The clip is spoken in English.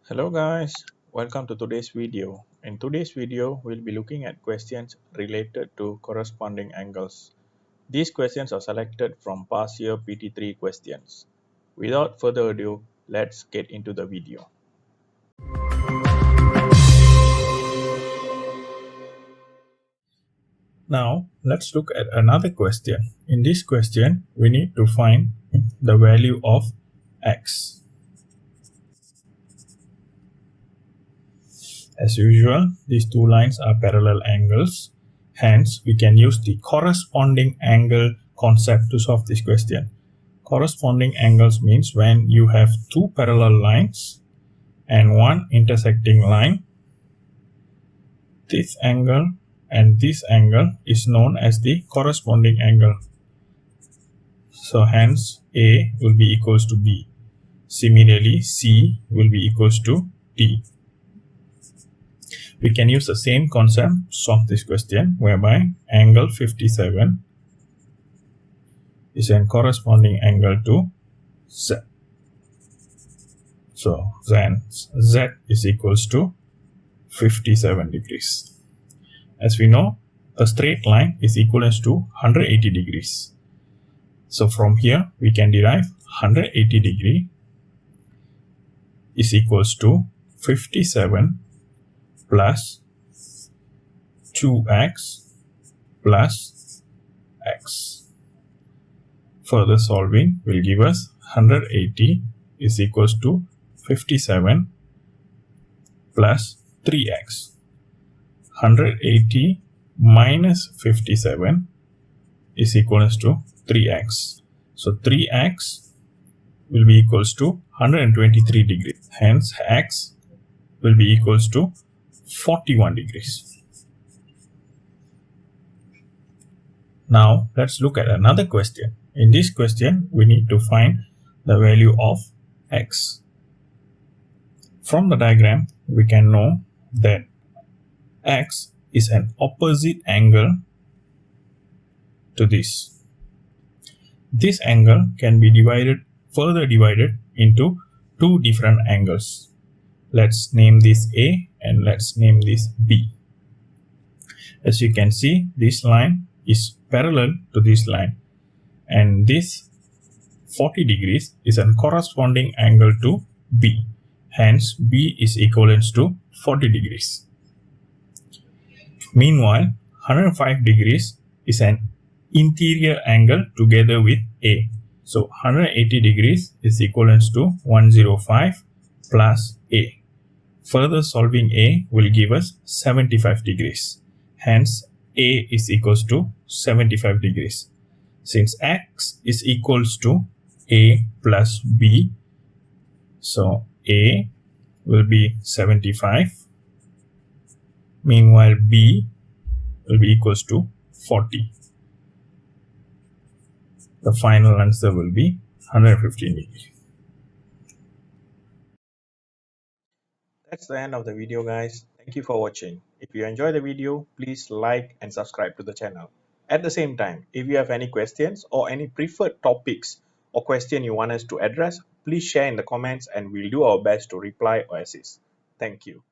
Hello guys, welcome to today's video. In today's video, we'll be looking at questions related to corresponding angles. These questions are selected from past year PT3 questions. Without further ado, let's get into the video. Now, let's look at another question. In this question, we need to find the value of x. As usual, these two lines are parallel angles. Hence, we can use the corresponding angle concept to solve this question. Corresponding angles means when you have two parallel lines and one intersecting line, this angle and this angle is known as the corresponding angle. So hence, A will be equals to B. Similarly, C will be equals to D. We can use the same concept to solve this question, whereby angle 57 is a corresponding angle to Z. So then Z is equals to 57 degrees. As we know, a straight line is equivalent to 180 degrees. So from here, we can derive 180 degree is equals to 57 plus 2x plus x. Further solving will give us 180 is equals to 57 plus 3x. 180 minus 57 is equals to 3x. So 3x will be equals to 123 degrees. Hence x will be equals to 41 degrees. Now let's look at another question. In this question, we need to find the value of x. From the diagram, we can know that x is an opposite angle to this. This angle can be further divided into two different angles. Let's name this A and let's name this B. As you can see, this line is parallel to this line, and this 40 degrees is a corresponding angle to B. Hence, B is equivalent to 40 degrees. Meanwhile, 105 degrees is an interior angle together with A. So 180 degrees is equivalent to 105 plus A. Further solving A will give us 75 degrees. Hence, A is equals to 75 degrees. Since x is equals to A plus B, so A will be 75. Meanwhile, B will be equals to 40. The final answer will be 115 degrees. That's the end of the video, guys. Thank you for watching. If you enjoyed the video, please like and subscribe to the channel. At the same time, if you have any questions or any preferred topics or question you want us to address, please share in the comments and we'll do our best to reply or assist. Thank you.